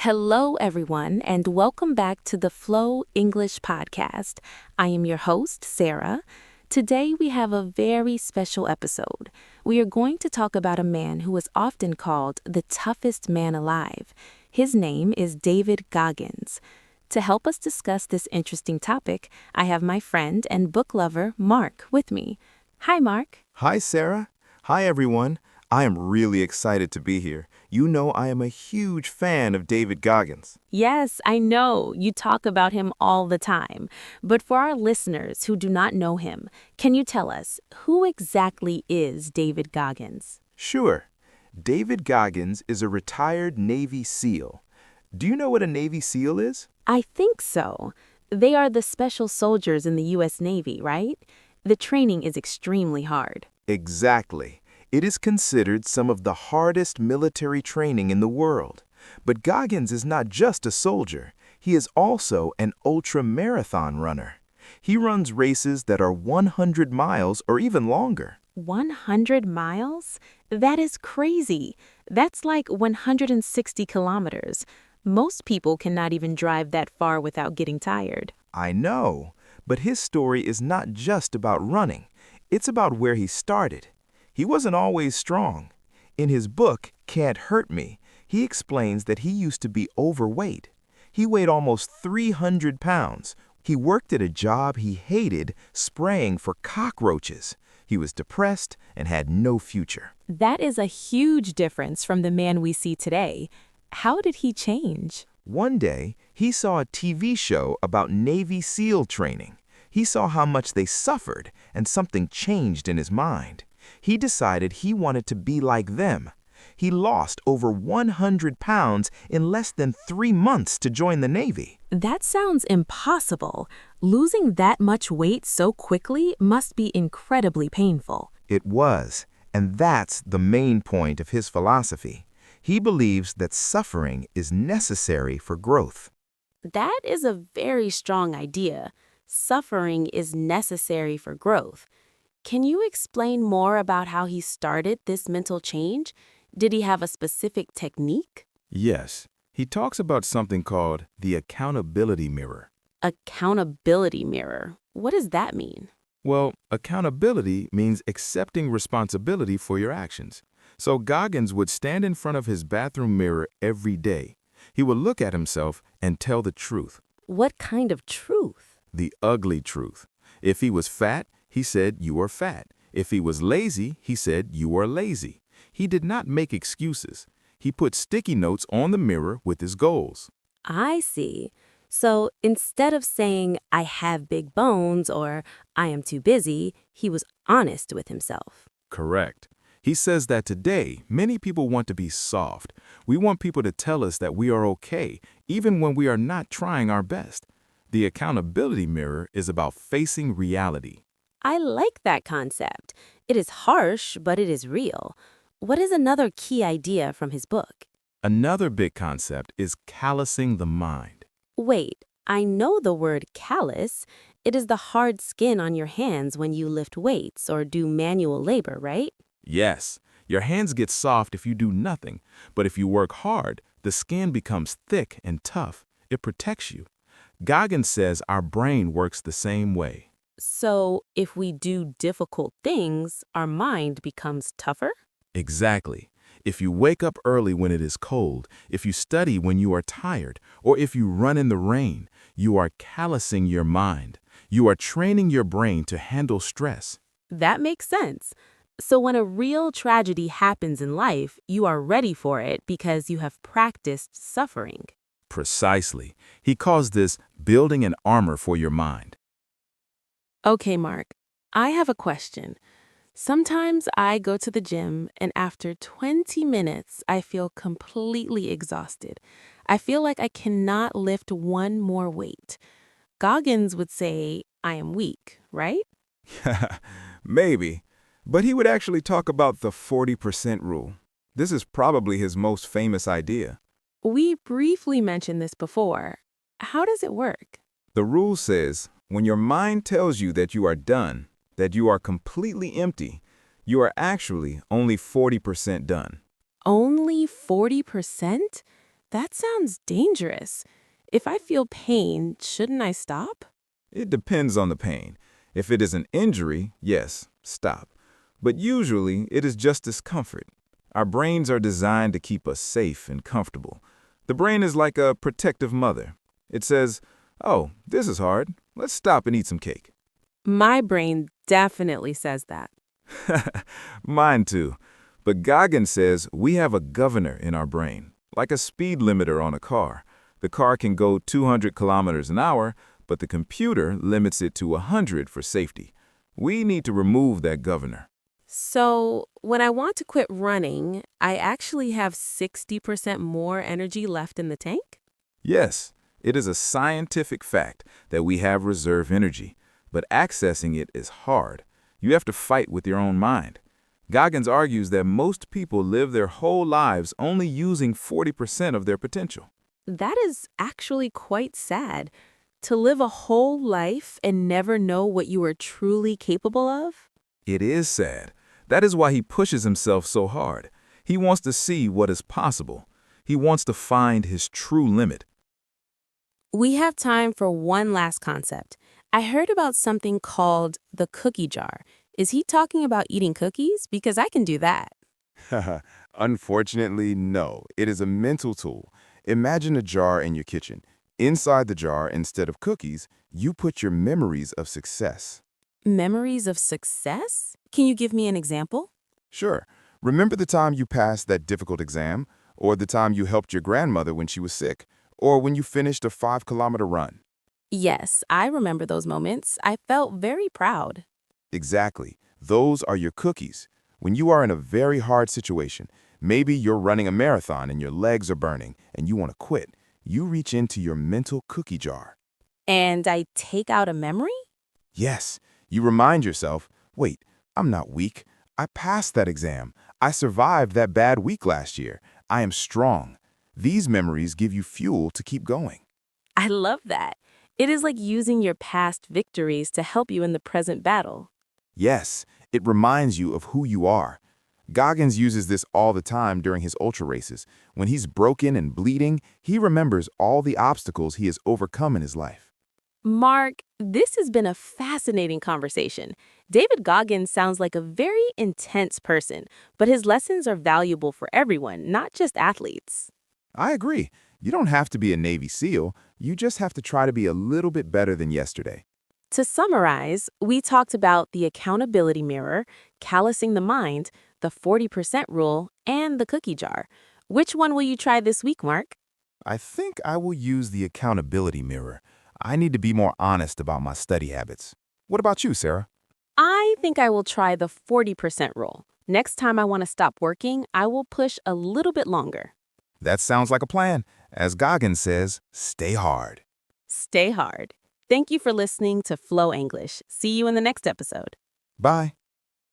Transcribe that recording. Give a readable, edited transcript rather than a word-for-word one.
Hello, everyone, and welcome back to the Flow English Podcast. I am your host, Sarah. Today, we have a very special episode. We are going to talk about a man who is often called the toughest man alive. His name is David Goggins. To help us discuss this interesting topic, I have my friend and book lover, Mark, with me. Hi, Mark. Hi, Sarah. Hi, everyone. I am really excited to be here. You know I am a huge fan of David Goggins. Yes, I know. You talk about him all the time. But for our listeners who do not know him, can you tell us, who exactly is David Goggins? Sure. David Goggins is a retired Navy SEAL. Do you know what a Navy SEAL is? I think so. They are the special soldiers in the U.S. Navy, right? The training is extremely hard. Exactly. It is considered some of the hardest military training in the world. But Goggins is not just a soldier. He is also an ultra-marathon runner. He runs races that are 100 miles or even longer. 100 miles? That is crazy. That's like 160 kilometers. Most people cannot even drive that far without getting tired. I know, but his story is not just about running. It's about where he started. He wasn't always strong. In his book, Can't Hurt Me, he explains that he used to be overweight. He weighed almost 300 pounds. He worked at a job he hated, spraying for cockroaches. He was depressed and had no future. That is a huge difference from the man we see today. How did he change? One day, he saw a TV show about Navy SEAL training. He saw how much they suffered, and something changed in his mind. He decided he wanted to be like them. He lost over 100 pounds in less than 3 months to join the Navy. That sounds impossible. Losing that much weight so quickly must be incredibly painful. It was, and that's the main point of his philosophy. He believes that suffering is necessary for growth. That is a very strong idea. Suffering is necessary for growth. Can you explain more about how he started this mental change? Did he have a specific technique? Yes, he talks about something called the accountability mirror. Accountability mirror. What does that mean? Well, accountability means accepting responsibility for your actions. So Goggins would stand in front of his bathroom mirror every day. He would look at himself and tell the truth. What kind of truth? The ugly truth. If he was fat, he said, "You are fat." If he was lazy, he said, "You are lazy." He did not make excuses. He put sticky notes on the mirror with his goals. I see. So instead of saying, I have big bones or I am too busy, he was honest with himself. Correct. He says that today, many people want to be soft. We want people to tell us that we are okay, even when we are not trying our best. The accountability mirror is about facing reality. I like that concept. It is harsh, but it is real. What is another key idea from his book? Another big concept is callousing the mind. Wait, I know the word callus. It is the hard skin on your hands when you lift weights or do manual labor, right? Yes, your hands get soft if you do nothing, but if you work hard, the skin becomes thick and tough. It protects you. Goggins says our brain works the same way. So if we do difficult things, our mind becomes tougher? Exactly. If you wake up early when it is cold, if you study when you are tired, or if you run in the rain, you are callousing your mind. You are training your brain to handle stress. That makes sense. So when a real tragedy happens in life, you are ready for it because you have practiced suffering. Precisely. He calls this building an armor for your mind. Okay, Mark, I have a question. Sometimes I go to the gym and after 20 minutes, I feel completely exhausted. I feel like I cannot lift one more weight. Goggins would say I am weak, right? Maybe, but he would actually talk about the 40% rule. This is probably his most famous idea. We briefly mentioned this before. How does it work? The rule says, when your mind tells you that you are done, that you are completely empty, you are actually only 40% done. Only 40%? That sounds dangerous. If I feel pain, shouldn't I stop? It depends on the pain. If it is an injury, yes, stop. But usually, it is just discomfort. Our brains are designed to keep us safe and comfortable. The brain is like a protective mother. It says, "Oh, this is hard. Let's stop and eat some cake." My brain definitely says that. Mine too. But Goggins says we have a governor in our brain, like a speed limiter on a car. The car can go 200 kilometers an hour, but the computer limits it to 100 for safety. We need to remove that governor. So, when I want to quit running, I actually have 60% more energy left in the tank? Yes, it is a scientific fact that we have reserve energy, but accessing it is hard. You have to fight with your own mind. Goggins argues that most people live their whole lives only using 40% of their potential. That is actually quite sad. To live a whole life and never know what you are truly capable of? It is sad. That is why he pushes himself so hard. He wants to see what is possible. He wants to find his true limit. We have time for one last concept. I heard about something called the cookie jar. Is he talking about eating cookies? Because I can do that. Unfortunately, no. It is a mental tool. Imagine a jar in your kitchen. Inside the jar, instead of cookies, you put your memories of success. Memories of success? Can you give me an example? Sure. Remember the time you passed that difficult exam? Or the time you helped your grandmother when she was sick? Or when you finished a 5-kilometer run? Yes, I remember those moments. I felt very proud. Exactly. Those are your cookies. When you are in a very hard situation, maybe you're running a marathon and your legs are burning and you want to quit, you reach into your mental cookie jar. And I take out a memory? Yes, you remind yourself, wait, I'm not weak. I passed that exam. I survived that bad week last year. I am strong. These memories give you fuel to keep going. I love that. It is like using your past victories to help you in the present battle. Yes, it reminds you of who you are. Goggins uses this all the time during his ultra races. When he's broken and bleeding, he remembers all the obstacles he has overcome in his life. Mark, this has been a fascinating conversation. David Goggins sounds like a very intense person, but his lessons are valuable for everyone, not just athletes. I agree. You don't have to be a Navy SEAL. You just have to try to be a little bit better than yesterday. To summarize, we talked about the accountability mirror, callousing the mind, the 40% rule, and the cookie jar. Which one will you try this week, Mark? I think I will use the accountability mirror. I need to be more honest about my study habits. What about you, Sarah? I think I will try the 40% rule. Next time I want to stop working, I will push a little bit longer. That sounds like a plan. As Goggins says, stay hard. Stay hard. Thank you for listening to Flow English. See you in the next episode. Bye.